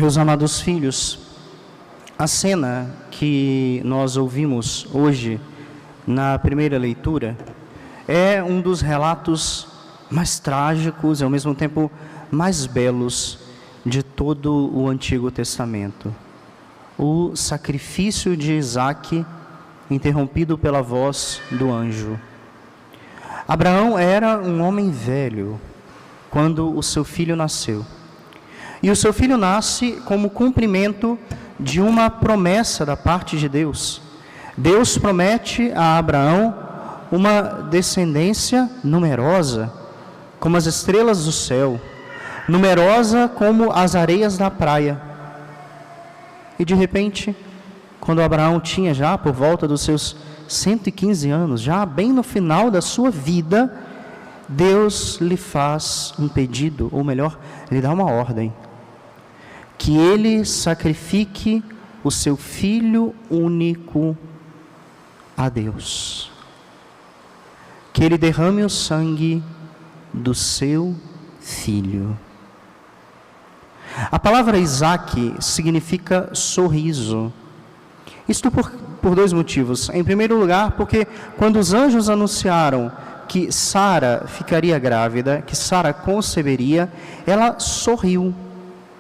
Meus amados filhos, a cena que nós ouvimos hoje na primeira leitura é um dos relatos mais trágicos e ao mesmo tempo mais belos de todo o Antigo Testamento. O sacrifício de Isaque, interrompido pela voz do anjo. Abraão era um homem velho quando o seu filho nasceu. E o seu filho nasce como cumprimento de uma promessa da parte de Deus. Deus promete a Abraão uma descendência numerosa, como as estrelas do céu, numerosa como as areias da praia. E de repente, quando Abraão tinha já por volta dos seus 115 anos, já bem no final da sua vida, Deus lhe faz um pedido, ou melhor, lhe dá uma ordem: que ele sacrifique o seu filho único a Deus, que ele derrame o sangue do seu filho. A palavra Isaque significa sorriso. Isto por dois motivos. Em primeiro lugar, porque quando os anjos anunciaram que Sara ficaria grávida, que Sara conceberia, ela sorriu,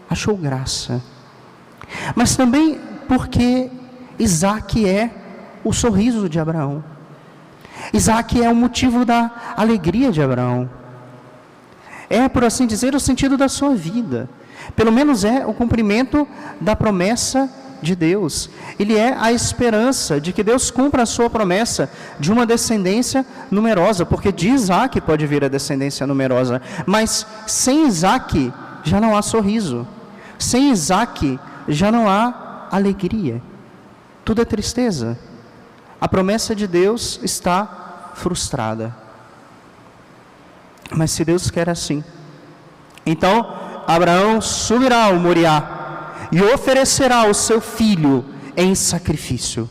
achou graça. Mas também porque Isaque é o sorriso de Abraão. Isaque é o motivo da alegria de Abraão. É, por assim dizer, o sentido da sua vida. Pelo menos é o cumprimento da promessa de Deus. Ele é a esperança de que Deus cumpra a sua promessa de uma descendência numerosa, porque de Isaque pode vir a descendência numerosa, mas sem Isaque já não há sorriso. Sem Isaque já não há alegria. Tudo é tristeza. A promessa de Deus está frustrada. Mas se Deus quer assim, então Abraão subirá ao Moriá e oferecerá o seu filho em sacrifício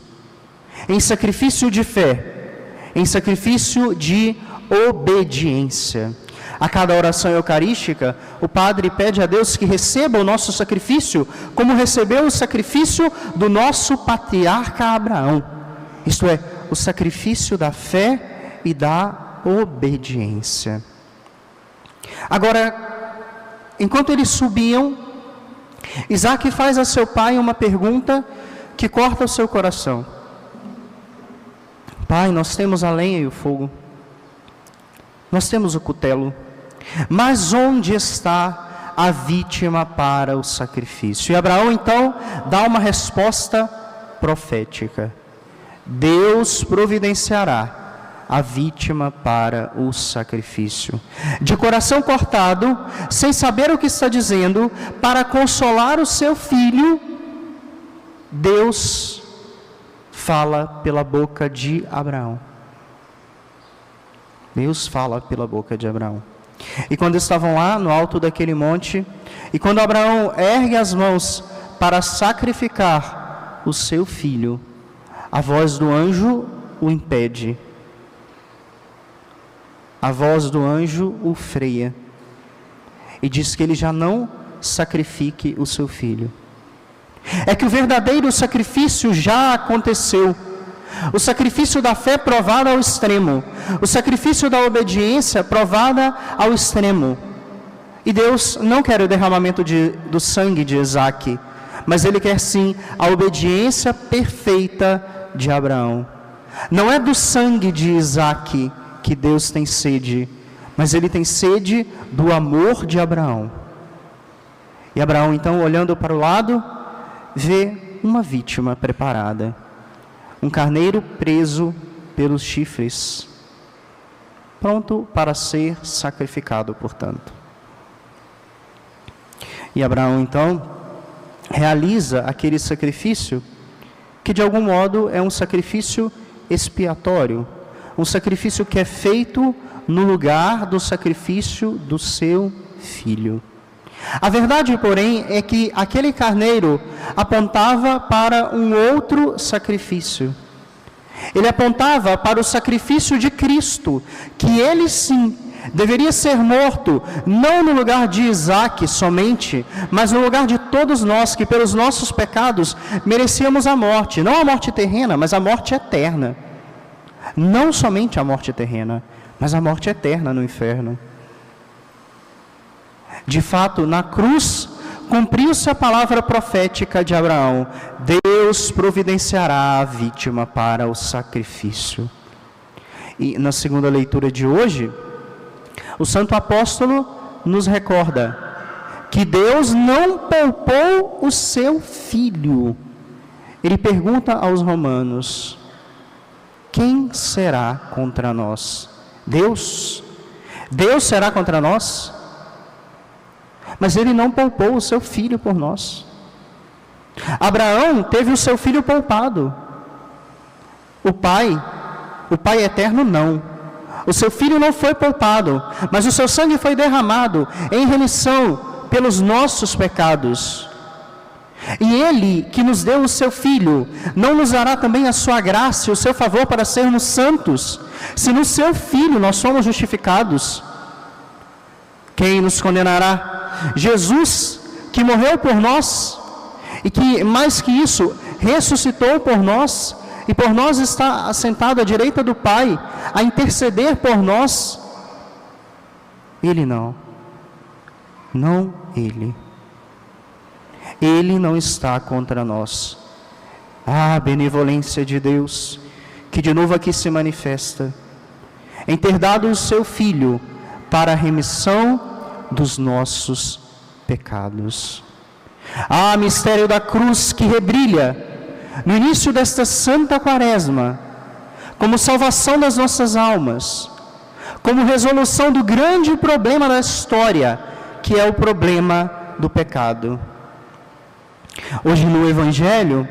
de fé, em sacrifício de obediência. A cada oração eucarística, o padre pede a Deus que receba o nosso sacrifício, como recebeu o sacrifício do nosso patriarca Abraão, isto é, o sacrifício da fé e da obediência. Agora, enquanto eles subiam, Isaque faz a seu pai uma pergunta que corta o seu coração. Pai, nós temos a lenha e o fogo, nós temos o cutelo, mas onde está a vítima para o sacrifício? E Abraão então dá uma resposta profética: Deus providenciará a vítima para o sacrifício. De coração cortado, sem saber o que está dizendo, para consolar o seu filho, Deus fala pela boca de Abraão. Deus fala pela boca de Abraão. E quando estavam lá no alto daquele monte, e quando Abraão ergue as mãos para sacrificar o seu filho, a voz do anjo o impede. A voz do anjo o freia e diz que ele já não sacrifique o seu filho. É que o verdadeiro sacrifício já aconteceu. O sacrifício da fé provada ao extremo, o sacrifício da obediência provada ao extremo. E Deus não quer o derramamento do sangue de Isaque, mas Ele quer sim a obediência perfeita de Abraão. Não é do sangue de Isaque que Deus tem sede, mas Ele tem sede do amor de Abraão. E Abraão então, olhando para o lado, vê uma vítima preparada, um carneiro preso pelos chifres, pronto para ser sacrificado, portanto. E Abraão então realiza aquele sacrifício que de algum modo é um sacrifício expiatório, um sacrifício que é feito no lugar do sacrifício do seu filho. A verdade, porém, é que aquele carneiro apontava para um outro sacrifício. Ele apontava para o sacrifício de Cristo, que Ele sim deveria ser morto, não no lugar de Isaque somente, mas no lugar de todos nós, que pelos nossos pecados merecíamos a morte, não a morte terrena, mas a morte eterna. Não somente a morte terrena, mas a morte eterna no inferno. De fato, na cruz, cumpriu-se a palavra profética de Abraão: Deus providenciará a vítima para o sacrifício. E na segunda leitura de hoje, o santo apóstolo nos recorda que Deus não poupou o seu filho. Ele pergunta aos romanos: quem será contra nós? Deus? Deus será contra nós? Mas ele não poupou o seu filho por nós. Abraão teve o seu filho poupado. O pai eterno não. O seu filho não foi poupado, mas o seu sangue foi derramado em remissão pelos nossos pecados. E ele, que nos deu o seu filho, não nos dará também a sua graça e o seu favor para sermos santos, se no seu filho nós somos justificados? Quem nos condenará? Jesus, que morreu por nós, e que, mais que isso, ressuscitou por nós, e por nós está assentado à direita do Pai, a interceder por nós. Ele não. Não ele. Ele não está contra nós. Ah, benevolência de Deus, que de novo aqui se manifesta, em ter dado o seu Filho para a remissão dos nossos pecados. Ah, mistério da cruz que rebrilha no início desta santa quaresma, como salvação das nossas almas, como resolução do grande problema da história, que é o problema do pecado. Hoje no Evangelho,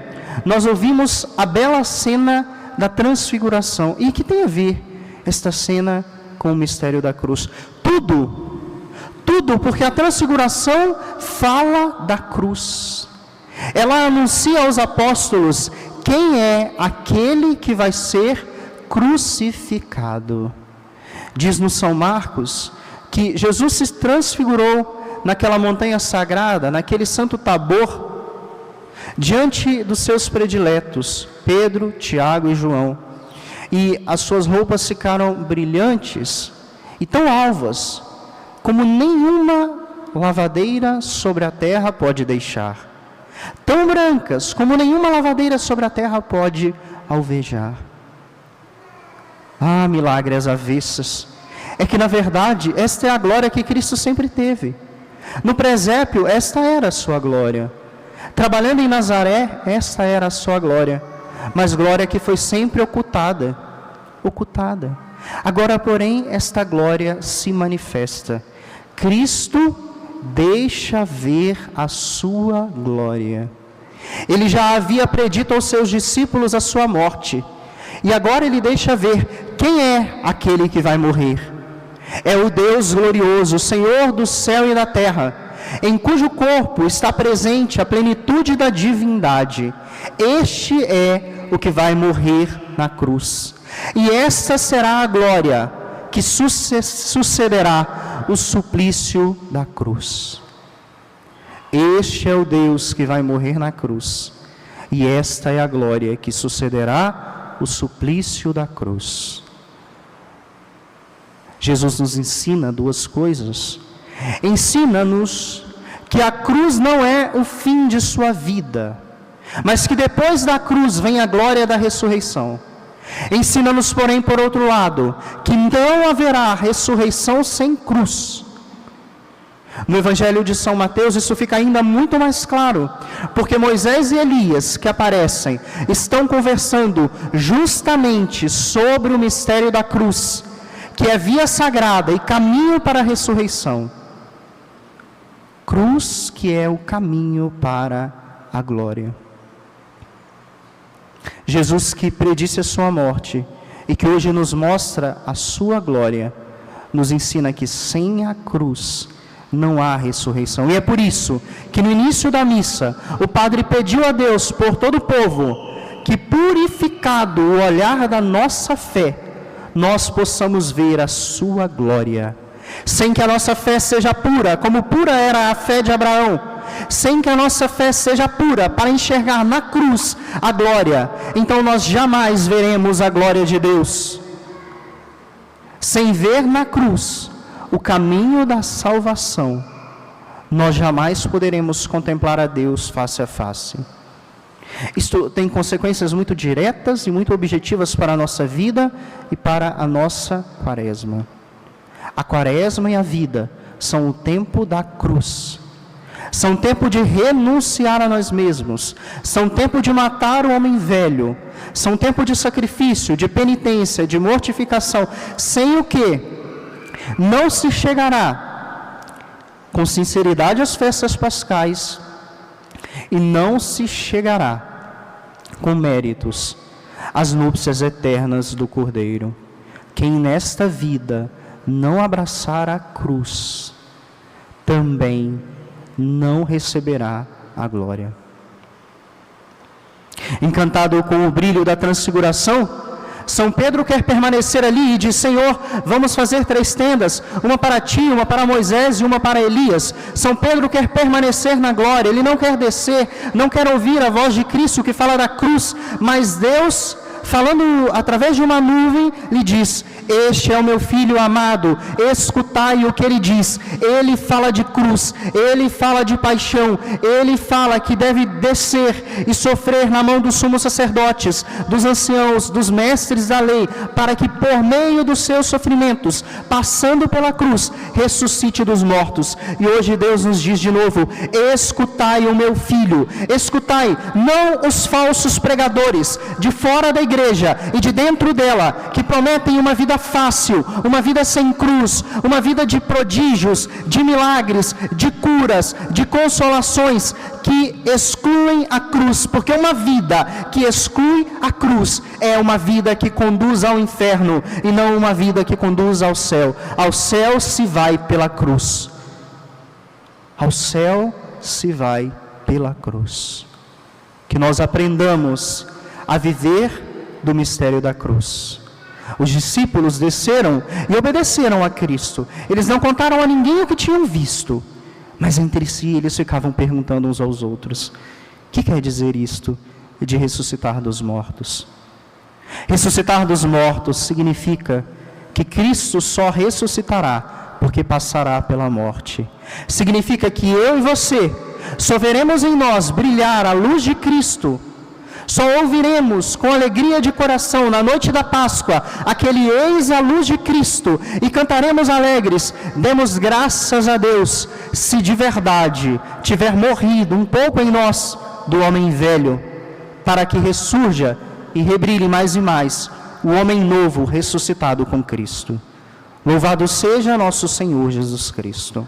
nós ouvimos a bela cena da transfiguração. E que tem a ver esta cena com o mistério da cruz? Tudo, porque a transfiguração fala da cruz. Ela anuncia aos apóstolos quem é aquele que vai ser crucificado. Diz-nos São Marcos que Jesus se transfigurou naquela montanha sagrada, naquele santo Tabor, diante dos seus prediletos, Pedro, Tiago e João. E as suas roupas ficaram brilhantes e tão alvas, como nenhuma lavadeira sobre a terra pode deixar. Tão brancas, como nenhuma lavadeira sobre a terra pode alvejar. Ah, milagre às avessas. É que, na verdade, esta é a glória que Cristo sempre teve. No presépio, esta era a sua glória. Trabalhando em Nazaré, esta era a sua glória. Mas glória que foi sempre ocultada. Agora, porém, esta glória se manifesta. Cristo deixa ver a sua glória. Ele já havia predito aos seus discípulos a sua morte. E agora ele deixa ver quem é aquele que vai morrer. É o Deus glorioso, o Senhor do céu e da terra, em cujo corpo está presente a plenitude da divindade. Este é o que vai morrer na cruz. E esta será a glória que sucederá o suplício da cruz. Este é o Deus que vai morrer na cruz. E esta é a glória que sucederá o suplício da cruz. Jesus nos ensina duas coisas. Ensina-nos que a cruz não é o fim de sua vida, mas que depois da cruz vem a glória da ressurreição. Ensina-nos, porém, por outro lado, que não haverá ressurreição sem cruz. No Evangelho de São Mateus isso fica ainda muito mais claro, porque Moisés e Elias, que aparecem, estão conversando justamente sobre o mistério da cruz, que é via sagrada e caminho para a ressurreição. Cruz que é o caminho para a glória. Jesus, que predisse a sua morte e que hoje nos mostra a sua glória, nos ensina que sem a cruz não há ressurreição. E é por isso que no início da missa o padre pediu a Deus por todo o povo que, purificado o olhar da nossa fé, nós possamos ver a sua glória. Sem que a nossa fé seja pura, como pura era a fé de Abraão, sem que a nossa fé seja pura para enxergar na cruz a glória, então nós jamais veremos a glória de Deus. Sem ver na cruz o caminho da salvação, nós jamais poderemos contemplar a Deus face a face. Isto tem consequências muito diretas e muito objetivas para a nossa vida e para a nossa quaresma. A quaresma e a vida são o tempo da cruz. São tempo de renunciar a nós mesmos. São tempo de matar o homem velho. São tempo de sacrifício, de penitência, de mortificação, sem o que não se chegará com sinceridade às festas pascais e não se chegará com méritos às núpcias eternas do Cordeiro. Quem nesta vida não abraçar a cruz, também não receberá a glória. Encantado com o brilho da transfiguração, São Pedro quer permanecer ali e diz: Senhor, vamos fazer 3 tendas, uma para ti, uma para Moisés e uma para Elias. São Pedro quer permanecer na glória, ele não quer descer, não quer ouvir a voz de Cristo que fala da cruz, mas Deus, falando através de uma nuvem, lhe diz: este é o meu filho amado, escutai o que ele diz. Ele fala de cruz, ele fala de paixão, ele fala que deve descer e sofrer na mão dos sumos sacerdotes, dos anciãos, dos mestres da lei, para que por meio dos seus sofrimentos, passando pela cruz, ressuscite dos mortos. E hoje Deus nos diz de novo: escutai o meu filho, escutai, não os falsos pregadores de fora da igreja e de dentro dela, que prometem uma vida fácil, uma vida sem cruz, uma vida de prodígios, de milagres, de curas, de consolações, que excluem a cruz, porque uma vida que exclui a cruz é uma vida que conduz ao inferno e não uma vida que conduz ao céu. Ao céu se vai pela cruz. Ao céu se vai pela cruz. Que nós aprendamos a viver do mistério da cruz. Os discípulos desceram e obedeceram a Cristo. Eles não contaram a ninguém o que tinham visto, mas entre si eles ficavam perguntando uns aos outros: o que quer dizer isto de ressuscitar dos mortos? Ressuscitar dos mortos significa que Cristo só ressuscitará porque passará pela morte. Significa que eu e você só veremos em nós brilhar a luz de Cristo, só ouviremos com alegria de coração na noite da Páscoa aquele eis a luz de Cristo e cantaremos alegres: demos graças a Deus, se de verdade tiver morrido um pouco em nós do homem velho, para que ressurja e rebrilhe mais e mais o homem novo ressuscitado com Cristo. Louvado seja nosso Senhor Jesus Cristo.